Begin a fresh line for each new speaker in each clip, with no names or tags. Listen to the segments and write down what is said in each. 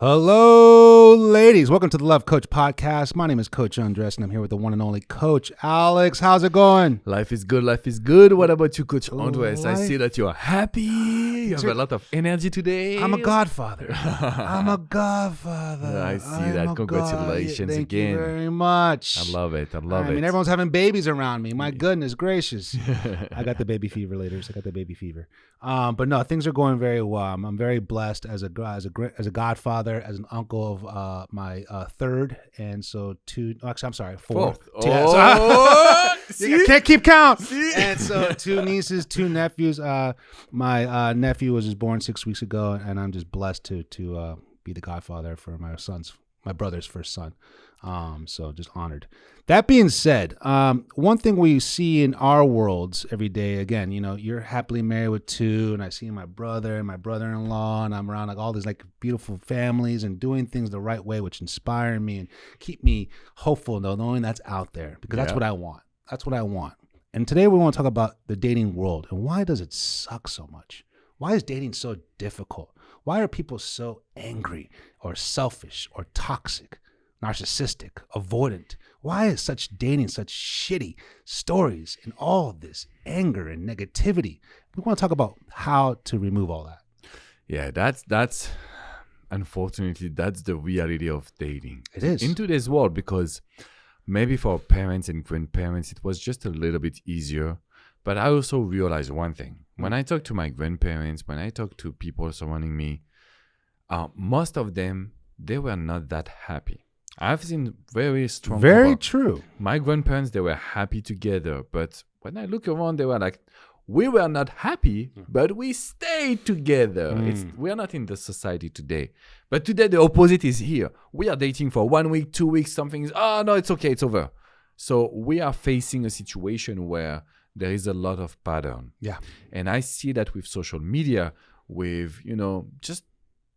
Hello, ladies. Welcome to the Love Coach Podcast. My name is Coach Andres, and I'm here with the one and only Coach Alex. How's it going?
Life is good. Life is good. What about you, Coach Andres? I see that you are happy. You have a lot of energy today.
I'm a godfather. I
see that. Congratulations
Thank
again.
you very much.
I love it.
I mean, everyone's having babies around me. My goodness gracious. I got the baby fever, ladies. I got the baby fever. But no, things are going very well. I'm very blessed as a godfather, as an uncle of my third, and so fourth. I can't keep count. And so 2 nieces, 2 nephews. My nephew was just born 6 weeks ago, and I'm just blessed to be the godfather for my brother's first son. So just honored. That being said, one thing we see in our worlds every day, again, you're happily married with 2, and I see my brother and my brother-in-law, and I'm around like all these like beautiful families and doing things the right way, which inspire me and keep me hopeful, though, knowing that's out there, because that's what I want. That's what I want. And today we want to talk about the dating world and why does it suck so much? Why is dating so difficult? Why are people so angry or selfish or toxic, narcissistic, avoidant? Why is dating such shitty stories and all this anger and negativity? We want to talk about how to remove all that.
Yeah, that's unfortunately, that's the reality of dating.
It is.
In today's world, because maybe for parents and grandparents, it was just a little bit easier. But I also realized one thing. When I talk to my grandparents, when I talk to people surrounding me, most of them, they were not that happy. I've seen very strong.
Very true.
My grandparents, they were happy together. But when I look around, they were like, we were not happy, but we stayed together. We are not in the society today. But today, the opposite is here. We are dating for 1 week, 2 weeks, something is, no, it's okay, it's over. So we are facing a situation where there is a lot of pattern.
Yeah.
And I see that with social media, with, just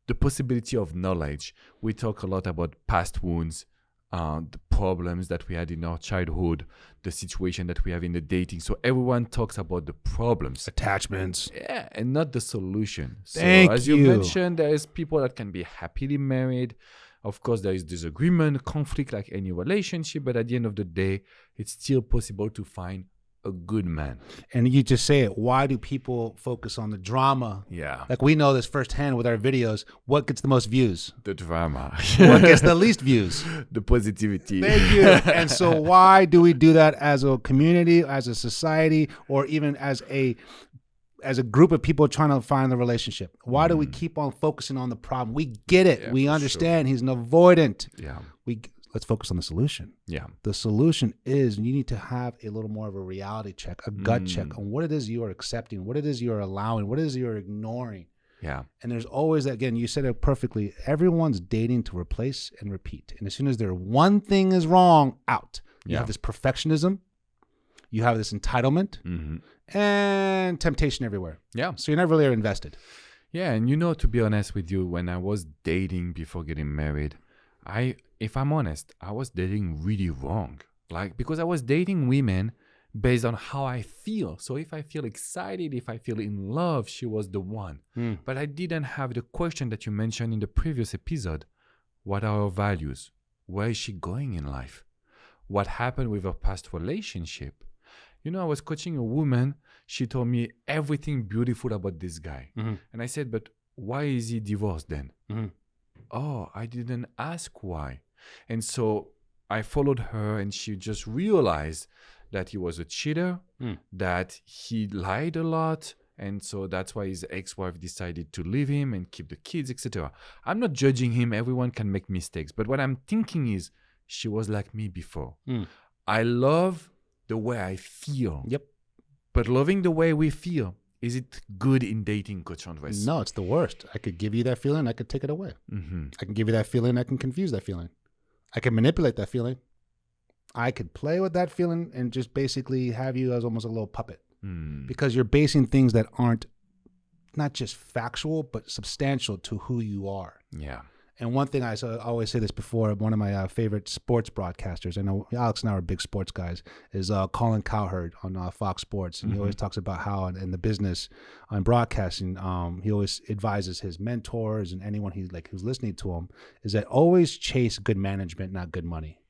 the possibility of knowledge. We talk a lot about past wounds, the problems that we had in our childhood, the situation that we have in the dating. So everyone talks about the problems.
Attachments.
Yeah, and not the solution. So
As
you mentioned, there is people that can be happily married. Of course, there is disagreement, conflict like any relationship, but at the end of the day, it's still possible to find a good man.
And you just say it. Why do people focus on the drama?
Yeah.
Like we know this firsthand with our videos. What gets the most views?
The drama.
What gets the least views?
The positivity.
Thank you. And so why do we do that as a community, as a society, or even as a group of people trying to find the relationship? Why do we keep on focusing on the problem? We get it.
Yeah,
we understand he's an avoidant.
Yeah.
Let's focus on the solution.
Yeah.
The solution is you need to have a little more of a reality check, a gut check on what it is you are accepting, what it is you are allowing, what it is you're ignoring.
Yeah.
And there's always that, again, you said it perfectly. Everyone's dating to replace and repeat. And as soon as one thing is wrong, out. You have this perfectionism. You have this entitlement and temptation everywhere.
Yeah.
So you're not really invested.
Yeah. And to be honest with you, when I was dating before getting married, if I'm honest, I was dating really wrong. Because I was dating women based on how I feel. So if I feel excited, if I feel in love, she was the one. But I didn't have the question that you mentioned in the previous episode. What are her values? Where is she going in life? What happened with her past relationship? I was coaching a woman. She told me everything beautiful about this guy. And I said, but why is he divorced then? Oh, I didn't ask why. And so I followed her, and she just realized that he was a cheater, that he lied a lot, and so that's why his ex-wife decided to leave him and keep the kids, etc. I'm not judging him. Everyone can make mistakes. But what I'm thinking is she was like me before. I love the way I feel.
Yep.
But loving the way we feel, is it good in dating, Coach Andres?
No, it's the worst. I could give you that feeling. I could take it away. I can give you that feeling. I can confuse that feeling. I can manipulate that feeling. I could play with that feeling and just basically have you as almost a little puppet because you're basing things that aren't not just factual, but substantial to who you are.
Yeah.
And one thing I always say this before, one of my favorite sports broadcasters, I know Alex and I are big sports guys, is Colin Cowherd on Fox Sports. And he always talks about how in the business, on broadcasting, he always advises his mentors and anyone who's listening to him, is that always chase good management, not good money.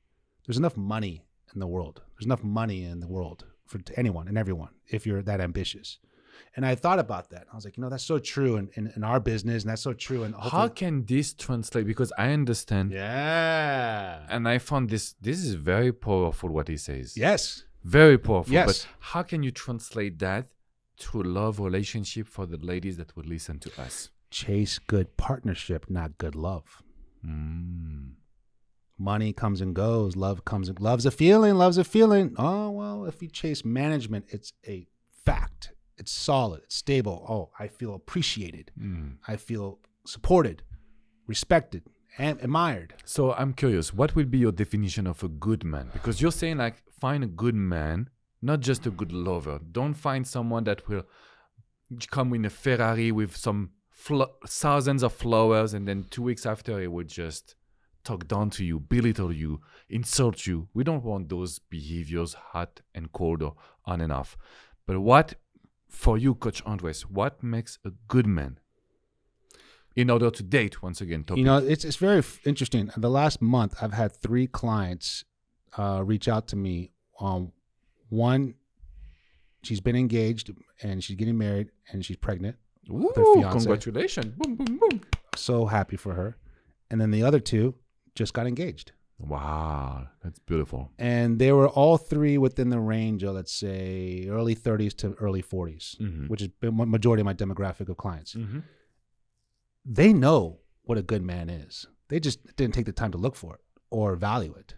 There's enough money in the world. There's enough money in the world for anyone and everyone if you're that ambitious. And I thought about that. I was like, that's so true in our business, and that's so true. And
how can this translate? Because I understand.
Yeah.
And I found this is very powerful what he says.
Yes.
Very powerful.
Yes.
But how can you translate that to love relationship for the ladies that would listen to us?
Chase good partnership, not good love. Money comes and goes. Love comes and love's a feeling. Oh, well, if you chase management, it's a fact. It's solid. It's stable. Oh, I feel appreciated. I feel supported, respected, and admired.
So I'm curious, what will be your definition of a good man? Because you're saying like find a good man, not just a good lover. Don't find someone that will come in a Ferrari with some thousands of flowers, and then 2 weeks after he would just talk down to you, belittle you, insult you. We don't want those behaviors, hot and cold or on and off. But what, for you, Coach Andres, what makes a good man in order to date, once again? Topic.
It's very interesting. The last month, I've had 3 clients reach out to me. One, she's been engaged and she's getting married and she's pregnant with her fiance.
Congratulations. Boom, boom, boom.
So happy for her. And then the other 2 just got engaged.
Wow, that's beautiful.
And they were all 3 within the range of, let's say, early 30s to early 40s, which is the majority of my demographic of clients. They know what a good man is. They just didn't take the time to look for it or value it.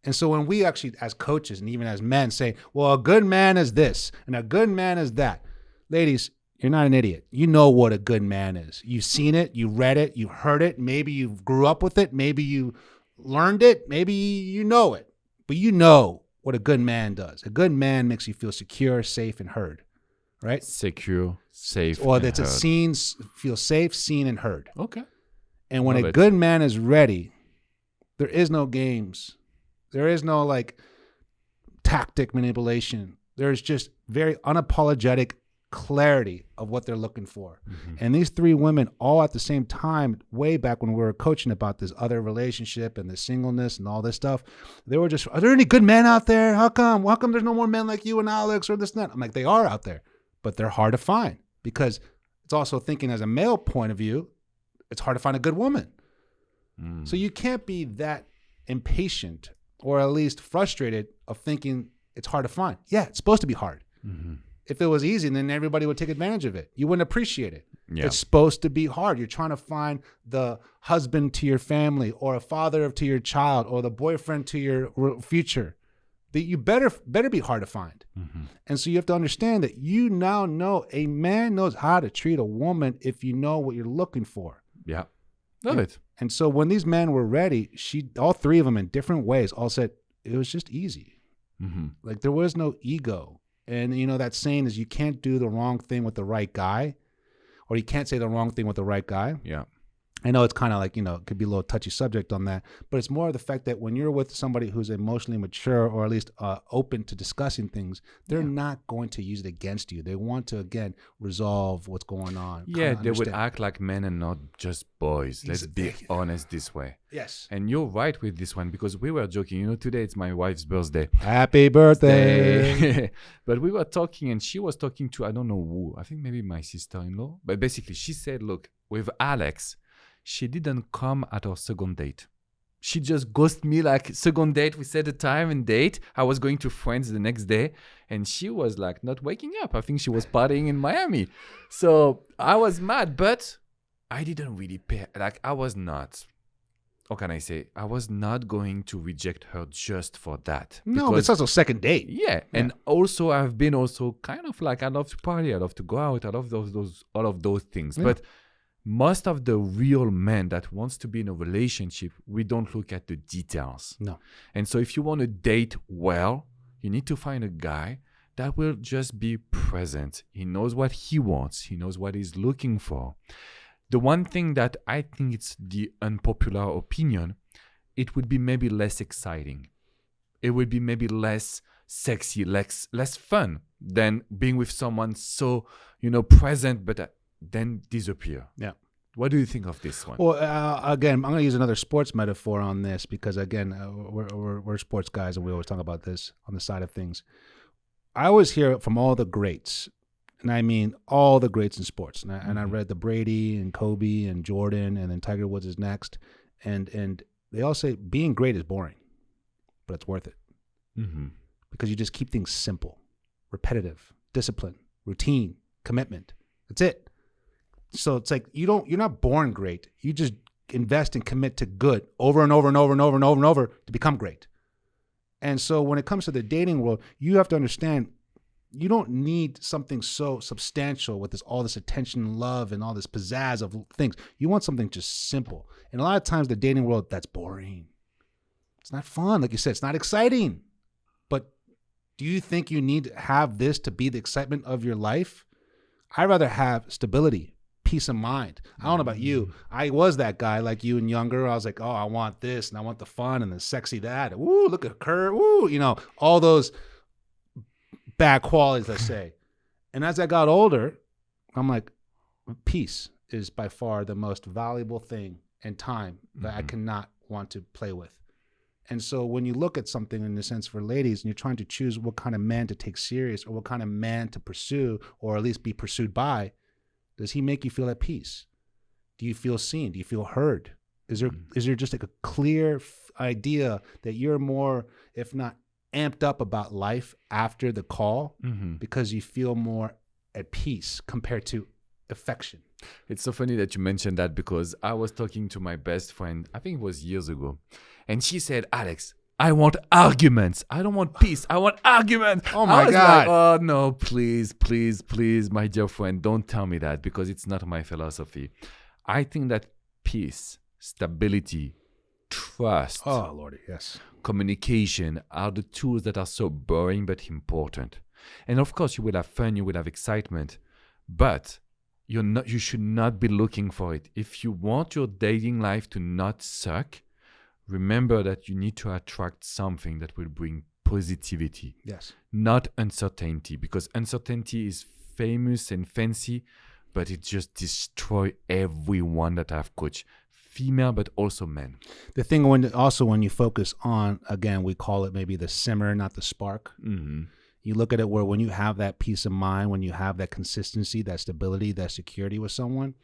And so when we actually, as coaches and even as men, say, well, a good man is this and a good man is that. Ladies, you're not an idiot. You know what a good man is. You've seen it. You read it. You heard it. Maybe you grew up with it. Maybe you learned it. Maybe you know it. But you know what a good man does. A good man makes you feel secure, safe, and heard. Right?
Secure, safe,
or that's a scene, feel safe, seen, and heard.
Okay.
And when a good man is ready, there is no games. There is no tactic manipulation. There's just very unapologetic clarity of what they're looking for. And these 3 women all at the same time, way back when we were coaching about this other relationship and the singleness and all this stuff, they were just, are there any good men out there? How come there's no more men like you and Alex or this and that? I'm like, they are out there, but they're hard to find because it's also thinking as a male point of view, it's hard to find a good woman. So you can't be that impatient or at least frustrated of thinking it's hard to find. Yeah, it's supposed to be hard. If it was easy, then everybody would take advantage of it. You wouldn't appreciate it. Yeah. It's supposed to be hard. You're trying to find the husband to your family or a father to your child or the boyfriend to your future. That you better be hard to find. And so you have to understand that you now know a man knows how to treat a woman if you know what you're looking for.
Yeah. Love it.
And so when these men were ready, all 3 of them in different ways all said, it was just easy. Like there was no ego. And that saying is you can't do the wrong thing with the right guy, or you can't say the wrong thing with the right guy.
Yeah.
I know it's kind of like, it could be a little touchy subject on that, but it's more of the fact that when you're with somebody who's emotionally mature or at least open to discussing things, they're not going to use it against you. They want to, again, resolve what's going on.
Yeah, they would act like men and not just boys. Let's be honest this way.
Yes.
And you're right with this one because we were joking. Today it's my wife's birthday.
Happy birthday.
But we were talking and she was talking to, I don't know who, I think maybe my sister-in-law. But basically she said, look, with Alex, she didn't come at our second date. She just ghosted me second date. We set a time and date. I was going to friends the next day. And she was not waking up. I think she was partying in Miami. So I was mad, but I didn't really pay. I was not. How can I say? I was not going to reject her just for that.
No, it's also second date.
Yeah. And also I've been also kind of I love to party. I love to go out. I love all of those things. Yeah. But most of the real men that wants to be in a relationship, we don't look at the details.
No.
And so if you want to date well, you need to find a guy that will just be present. He knows what he wants. He knows what he's looking for. The one thing that I think it's the unpopular opinion, it would be maybe less exciting. It would be maybe less sexy, less fun than being with someone so, present, but then disappear.
Yeah.
What do you think of this one?
Well, again, I'm going to use another sports metaphor on this because, again, we're sports guys and we always talk about this on the side of things. I always hear from all the greats, and I mean all the greats in sports. And I read the Brady and Kobe and Jordan, and then Tiger Woods is next. And they all say being great is boring, but it's worth it.
Mm-hmm.
Because you just keep things simple, repetitive, discipline, routine, commitment. That's it. So it's like you're not born great. You just invest and commit to good over and over and over and over and over and over to become great. And so when it comes to the dating world, you have to understand you don't need something so substantial with all this attention and love and all this pizzazz of things. You want something just simple. And a lot of times the dating world, that's boring. It's not fun. Like you said, it's not exciting. But do you think you need to have this to be the excitement of your life? I'd rather have stability, peace of mind. I don't know about you. I was that guy like you and younger. I was like, oh, I want this and I want the fun and the sexy that. Ooh, look at her. Ooh, all those bad qualities, let's say. And as I got older, I'm like, peace is by far the most valuable thing and time that I cannot want to play with. And so when you look at something in the sense for ladies and you're trying to choose what kind of man to take serious or what kind of man to pursue or at least be pursued by, does he make you feel at peace? Do you feel seen? Do you feel heard? Is there just like a clear idea that you're more, if not amped up about life after the call because you feel more at peace compared to affection?
It's so funny that you mentioned that because I was talking to my best friend, I think it was years ago, and she said, Alex, I want arguments. I don't want peace. I want arguments.
Oh my God.
Like, oh no, please, please, please, my dear friend, don't tell me that because it's not my philosophy. I think that peace, stability, trust,
oh Lordy, yes,
communication are the tools that are so boring but important. And of course, you will have fun, you will have excitement, but you should not be looking for it. If you want your dating life to not suck, remember that you need to attract something that will bring positivity.
Yes.
Not uncertainty, because uncertainty is famous and fancy, but it just destroys everyone that I've coached, female, but also men.
The thing when you focus on, again, we call it maybe the simmer, not the spark.
Mm-hmm.
You look at it where when you have that peace of mind, when you have that consistency, that stability, that security with someone,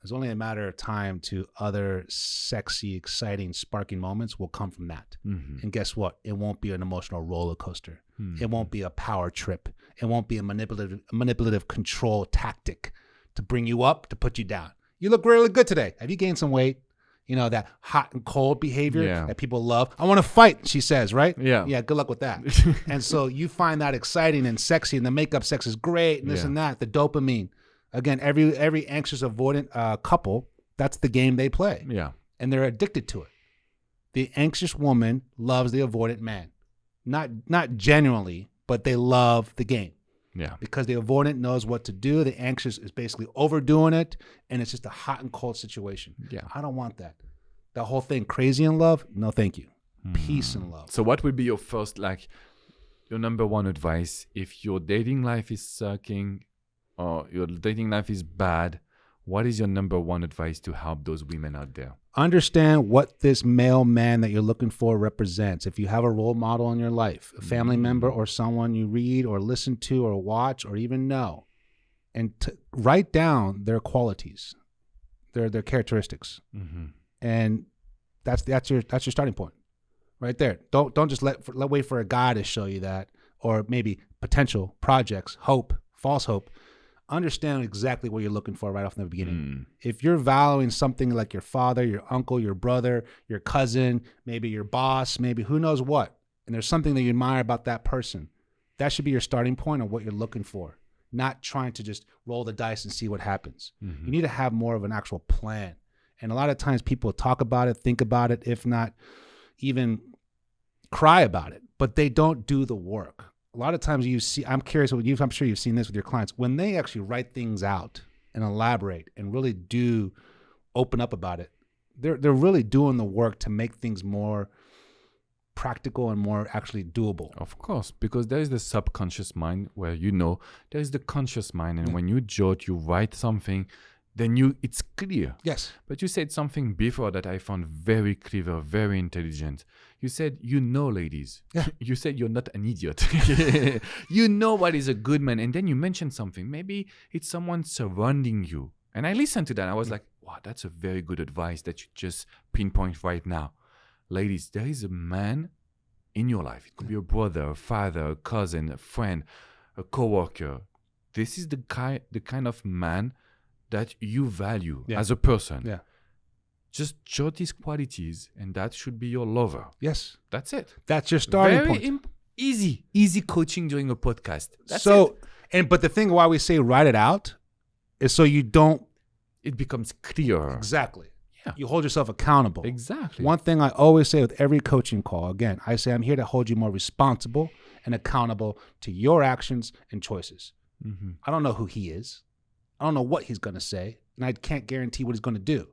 it's only a matter of time to other sexy, exciting, sparking moments will come from that.
Mm-hmm.
And guess what? It won't be an emotional roller coaster. Mm-hmm. It won't be a power trip. It won't be a manipulative control tactic to bring you up, to put you down. You look really good today. Have you gained some weight? That hot and cold behavior that people love. I want to fight, she says, right?
Yeah.
Yeah, good luck with that. And so you find that exciting and sexy, and the makeup sex is great, and this and that, the dopamine. Again, every anxious avoidant couple, that's the game they play.
Yeah.
And they're addicted to it. The anxious woman loves the avoidant man. Not genuinely, but they love the game.
Yeah.
Because the avoidant knows what to do. The anxious is basically overdoing it, and it's just a hot and cold situation.
Yeah.
I don't want that. That whole thing, crazy in love, no thank you. Peace and love.
So what would be your first, your number one advice if your dating life is sucking or your dating life is bad? What is your number one advice to help those women out there?
Understand what this male man that you're looking for represents. If you have a role model in your life, a family member or someone you read or listen to or watch or even know, and write down their qualities, their characteristics.
Mm-hmm.
And that's your starting point right there. Don't just wait for a guy to show you that, or maybe potential projects, hope, false hope. Understand exactly what you're looking for right off in the beginning. If you're valuing something like your father, your uncle, your brother, your cousin, maybe your boss, maybe who knows what, and there's something that you admire about that person, that should be your starting point of what you're looking for, not trying to just roll the dice and see what happens. You need to have more of an actual plan. And a lot of times people talk about it, think about it, if not even cry about it, but they don't do the work. A lot of times I'm curious, I'm sure you've seen this with your clients, when they actually write things out and elaborate and really do open up about it, they're really doing the work to make things more practical and more actually doable.
Of course, because there is the subconscious mind where there is the conscious mind, and when you jot, you write something, then it's clear.
Yes.
But you said something before that I found very clever, very intelligent. You said, ladies.
Yeah.
You said you're not an idiot. You know what is a good man. And then you mentioned something. Maybe it's someone surrounding you. And I listened to that. I was like, wow, that's a very good advice that you just pinpoint right now. Ladies, there is a man in your life. It could be a brother, a father, a cousin, a friend, a coworker. This is the kind of man that you value as a person.
Yeah.
Just jot his qualities, and that should be your lover.
Yes.
That's it.
That's your starting
Very
point.
Easy coaching during a podcast. That's
it. But the thing why we say write it out is so you don't.
It becomes clearer.
Exactly.
Yeah.
You hold yourself accountable.
Exactly.
One thing I always say with every coaching call, again, I say I'm here to hold you more responsible and accountable to your actions and choices.
Mm-hmm.
I don't know who he is. I don't know what he's going to say, and I can't guarantee what he's going to do.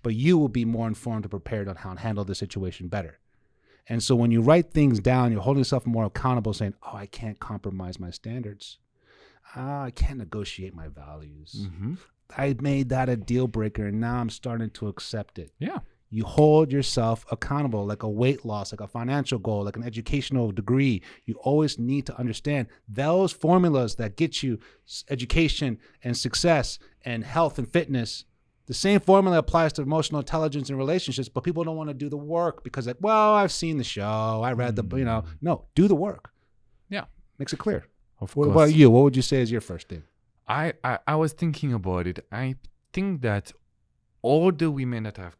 But you will be more informed and prepared on how to handle the situation better. And so when you write things down, you're holding yourself more accountable, saying, oh, I can't compromise my standards. I can't negotiate my values.
Mm-hmm.
I made that a deal breaker, and now I'm starting to accept it.
Yeah.
You hold yourself accountable, like a weight loss, like a financial goal, like an educational degree. You always need to understand those formulas that get you education and success and health and fitness. The same formula applies to emotional intelligence and relationships, but people don't want to do the work because like, well, I've seen the show. I read no, do the work.
Yeah.
Makes it clear.
Of
What
course.
about you? What would you say is your first thing?
I was thinking about it. I think that all the women that I've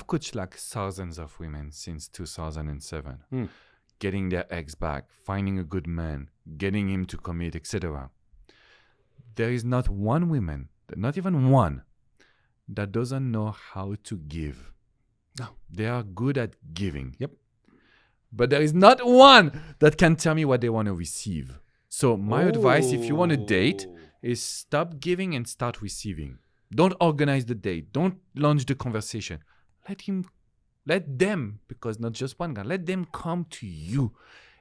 coached like thousands of women since 2007, getting their ex back, finding a good man, getting him to commit, etc. There is not one woman, not even one, that doesn't know how to give.
No.
They are good at giving.
Yep.
But there is not one that can tell me what they want to receive. So my advice, if you want to date, is stop giving and start receiving. Don't organize the date. Don't launch the conversation. Let them, because not just one guy, let them come to you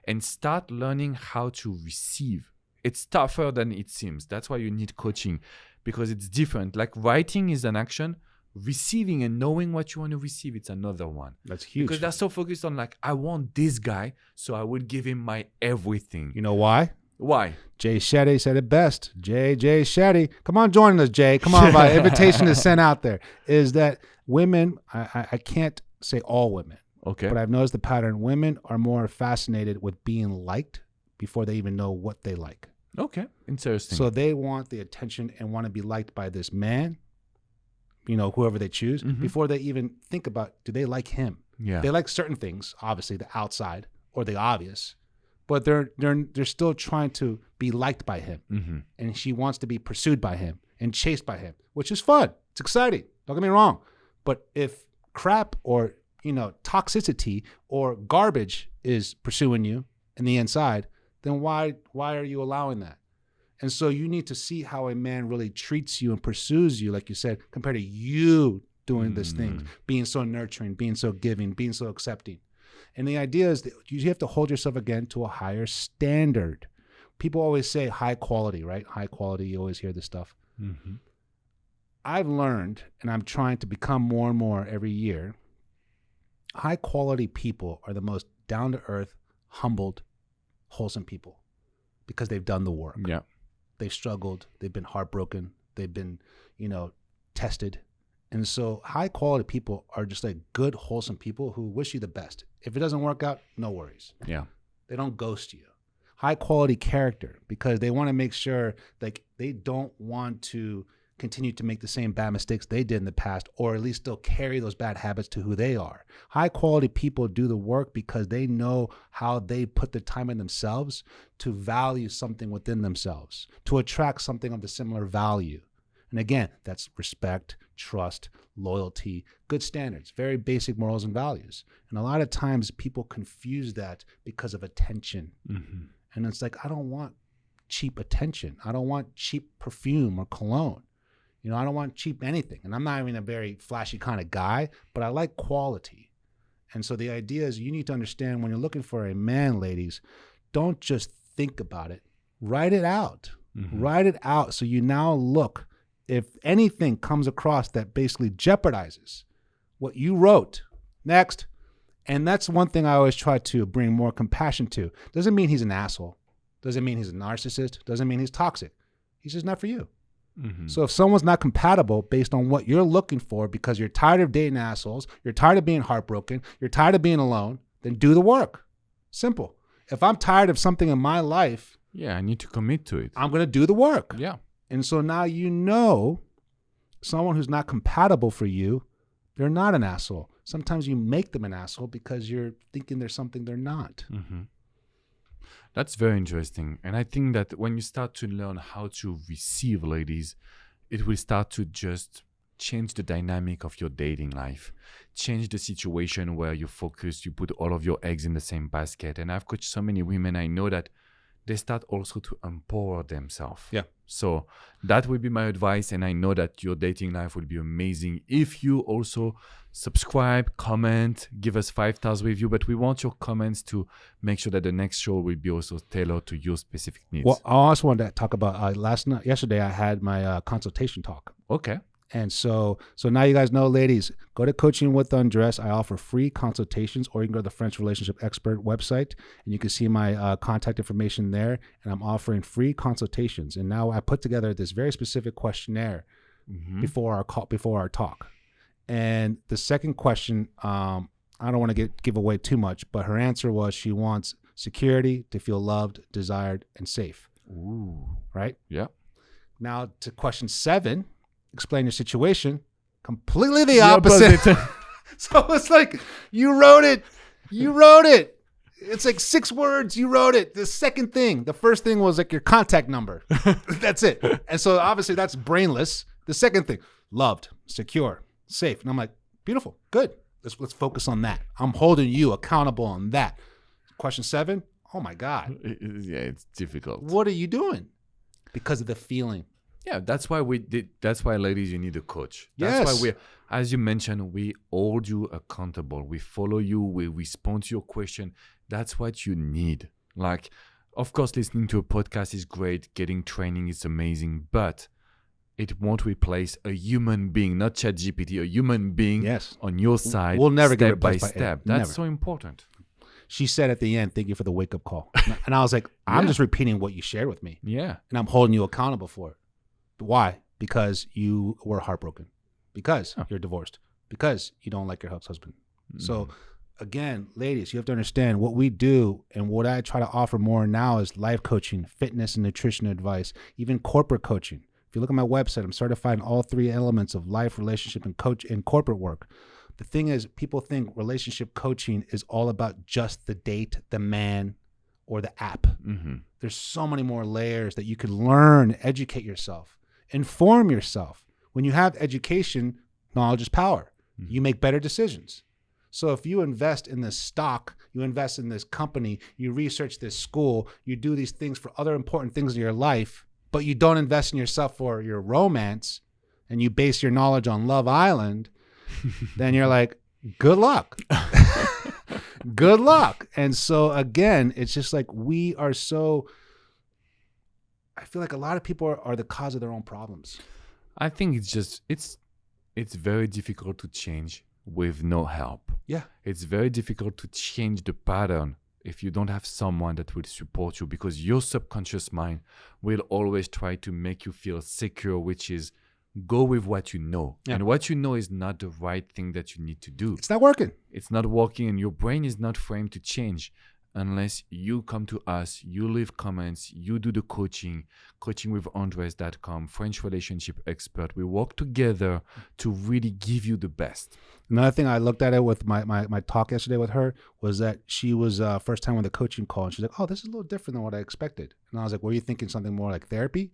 and start learning how to receive. It's tougher than it seems. That's why you need coaching, because it's different. Like writing is an action. Receiving and knowing what you want to receive, it's another one.
That's huge.
Because they're so focused on like, I want this guy, so I will give him my everything.
You know why?
Why?
Jay Shetty said it best. Jay Shetty. Come on, join us, Jay. Come on, by invitation is sent out there. Is that women, I can't say all women,
Okay.
but I've noticed the pattern. Women are more fascinated with being liked before they even know what they like.
Okay. Interesting.
So they want the attention and want to be liked by this man, whoever they choose, before they even think about, do they like him?
yeah.
They like certain things, obviously the outside or the obvious, but they're still trying to be liked by him.
Mm-hmm.
And she wants to be pursued by him and chased by him, which is fun. It's exciting. Don't get me wrong. But if crap or, toxicity or garbage is pursuing you in the inside, then why are you allowing that? And so you need to see how a man really treats you and pursues you, like you said, compared to you doing these things, being so nurturing, being so giving, being so accepting. And the idea is that you have to hold yourself again to a higher standard. People always say high quality, right? High quality, you always hear this stuff.
Mm-hmm.
I've learned, and I'm trying to become more and more every year, high quality people are the most down-to-earth, humbled, wholesome people because they've done the work.
Yeah.
They've struggled. They've been heartbroken. They've been, tested. And so high quality people are just like good, wholesome people who wish you the best. If it doesn't work out, no worries.
Yeah.
They don't ghost you. High quality character, because they want to make sure like they don't want to continue to make the same bad mistakes they did in the past, or at least still carry those bad habits to who they are. High quality people do the work because they know how they put the time in themselves to value something within themselves, to attract something of a similar value. And again, that's respect, trust, loyalty, good standards, very basic morals and values. And a lot of times people confuse that because of attention.
Mm-hmm.
And it's like, I don't want cheap attention. I don't want cheap perfume or cologne. You know, I don't want cheap anything. And I'm not even a very flashy kind of guy, but I like quality. And so the idea is you need to understand when you're looking for a man, ladies, don't just think about it. Write it out. Write it out so you now look. If anything comes across that basically jeopardizes what you wrote, next. And that's one thing I always try to bring more compassion to. Doesn't mean he's an asshole. Doesn't mean he's a narcissist. Doesn't mean he's toxic. He's just not for you. So if someone's not compatible based on what you're looking for because you're tired of dating assholes, you're tired of being heartbroken, you're tired of being alone, then do the work. Simple. If I'm tired of something in my life,
I need to commit to it.
I'm going to do the work.
Yeah.
And so now you know someone who's not compatible for you, they're not an asshole. Sometimes you make them an asshole because you're thinking there's something they're not.
That's very interesting. And I think that when you start to learn how to receive ladies, it will start to just change the dynamic of your dating life, change the situation where you focus, you put all of your eggs in the same basket. And I've coached so many women, I know that they start also to empower themselves.
Yeah.
So that would be my advice. And I know that your dating life will be amazing if you also subscribe, comment, give us 5-star review. But we want your comments to make sure that the next show will be also tailored to your specific needs.
Well, I also wanted to talk about yesterday I had my consultation talk.
Okay.
And so now you guys know, ladies, go to Coaching with Undress. I offer free consultations, or you can go to the French Relationship Expert website and you can see my contact information there. And I'm offering free consultations. And now I put together this very specific questionnaire before our talk. And the second question, I don't want to give away too much, but her answer was she wants security, to feel loved, desired, and safe.
Ooh.
Right?
Yeah.
Now to question 7. Explain your situation. Completely the opposite. So it's like you wrote it. It's like 6 words. You wrote it. The second thing, the first thing was like your contact number. That's it. And so obviously that's brainless. The second thing, loved, secure, safe. And I'm like, beautiful, good. Let's focus on that. I'm holding you accountable on that. Question 7. Oh my God.
Yeah, it's difficult.
What are you doing? Because of the feeling.
Yeah, that's why that's why, ladies, you need a coach.
Yes.
That's why as you mentioned, we hold you accountable. We follow you. We respond to your question. That's what you need. Like, of course, listening to a podcast is great. Getting training is amazing, but it won't replace a human being, not ChatGPT, a human being on your side.
We'll never get
step by
replaced by
step.
it.
That's
Never.
so important.
She said at the end, thank you for the wake-up call. And I was like, I'm just repeating what you shared with me.
Yeah.
And I'm holding you accountable for it. Why? Because you were heartbroken. Because you're divorced. Because you don't like your ex-husband. So again, ladies, you have to understand what we do and what I try to offer more now is life coaching, fitness and nutrition advice, even corporate coaching. If you look at my website, I'm certified in all 3 elements of life, relationship, and corporate work. The thing is, people think relationship coaching is all about just the date, the man, or the app. There's so many more layers that you can learn, educate yourself, inform yourself. When you have education, knowledge is power. You make better decisions. So if you invest in this stock, you invest in this company, you research this school, you do these things for other important things in your life, but you don't invest in yourself for your romance, and you base your knowledge on Love Island, then you're like, good luck. Good luck. And so again, it's just like I feel like a lot of people are the cause of their own problems.
I think it's very difficult to change with no help.
Yeah.
It's very difficult to change the pattern if you don't have someone that will support you, because your subconscious mind will always try to make you feel secure, which is go with what you know.
Yeah.
And what you know is not the right thing that you need to do.
It's not working.
It's not working, and your brain is not framed to change unless you come to us, you leave comments, you do the coachingwithandres.com, French Relationship Expert. We work together to really give you the best.
Another thing I looked at it with my talk yesterday with her was that she was first time on the coaching call, and she's like, oh, this is a little different than what I expected. And I was like, were you thinking something more like therapy?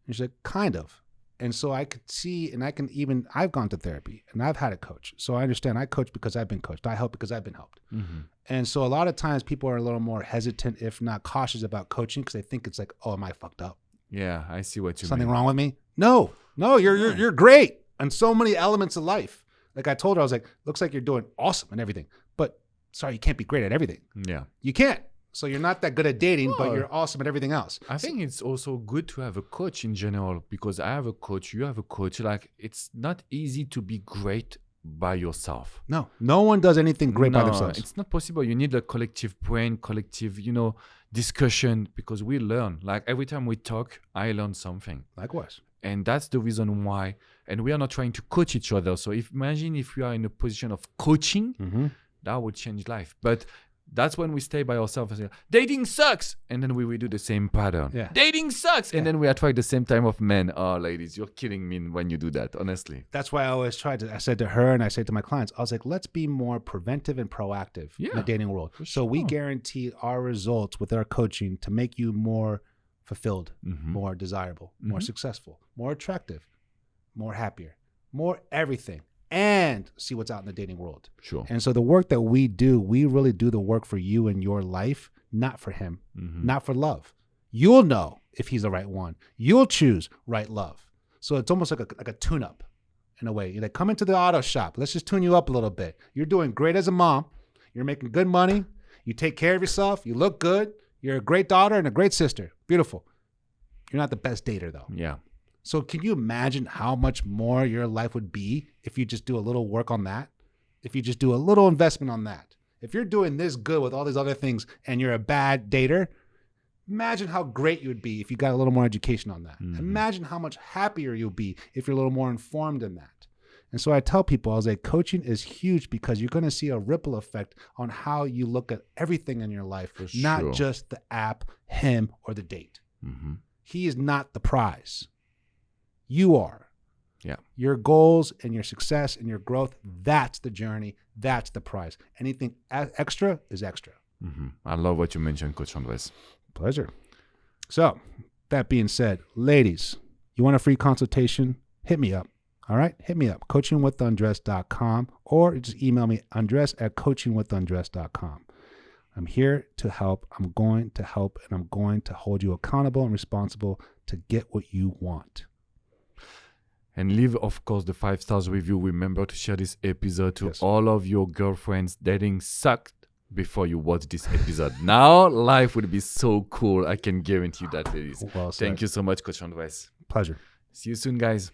And she's like, kind of. And so I could see, and I've gone to therapy and I've had a coach. So I understand I coach because I've been coached. I help because I've been helped.
Mm-hmm.
And so a lot of times people are a little more hesitant, if not cautious about coaching, because they think it's like, oh, am I fucked up?
Yeah, I see what you
Something
mean.
wrong with me? No, you're great on so many elements of life. Like I told her, I was like, looks like you're doing awesome and everything, but sorry, you can't be great at everything.
Yeah.
You can't. So you're not that good at dating, but
Well,
you're awesome at everything else.
I think it's also good to have a coach in general, because I have a coach, you have a coach. Like, it's not easy to be great by yourself.
No one does anything great by themselves.
It's not possible. You need a collective brain, collective, discussion, because we learn. Like, every time we talk, I learn something.
Likewise.
And that's the reason why. And we are not trying to coach each other. So imagine if we are in a position of coaching, that would change life. But that's when we stay by ourselves and say, dating sucks. And then we do the same pattern.
Yeah.
Dating sucks. And then we attract the same type of men. Oh, ladies, you're killing me when you do that, honestly.
That's why I always I said to her and I say to my clients, I was like, let's be more preventive and proactive in the dating world. So we guarantee our results with our coaching to make you more fulfilled, more desirable, more successful, more attractive, more happier, more everything. And see what's out in the dating world.
Sure.
And so the work that we do, we really do the work for you and your life, not for him, not for love. You'll know if he's the right one. You'll choose right love. So it's almost like a tune-up in a way. You're like, come into the auto shop. Let's just tune you up a little bit. You're doing great as a mom. You're making good money. You take care of yourself. You look good. You're a great daughter and a great sister. Beautiful. You're not the best dater, though.
Yeah.
So can you imagine how much more your life would be if you just do a little work on that? If you just do a little investment on that? If you're doing this good with all these other things and you're a bad dater, imagine how great you would be if you got a little more education on that. Imagine how much happier you'll be if you're a little more informed in that. And so I tell people, I was like, coaching is huge because you're going to see a ripple effect on how you look at everything in your life, not just the app, him, or the date. He is not the prize. You are.
Yeah.
Your goals and your success and your growth, that's the journey. That's the prize. Anything extra is extra.
I love what you mentioned, Coach Andres.
Pleasure. So, that being said, ladies, you want a free consultation? Hit me up. All right? Hit me up. coachingwithandres.com, or just email me, andres@coachingwithandres.com. I'm here to help. I'm going to help, and I'm going to hold you accountable and responsible to get what you want.
And leave, of course, the 5 stars review. Remember to share this episode to all of your girlfriends. Dating sucked before you watch this episode. Now, life would be so cool. I can guarantee you that, ladies.
Well said.
Thank you so much, Coach Andres.
Pleasure.
See you soon, guys.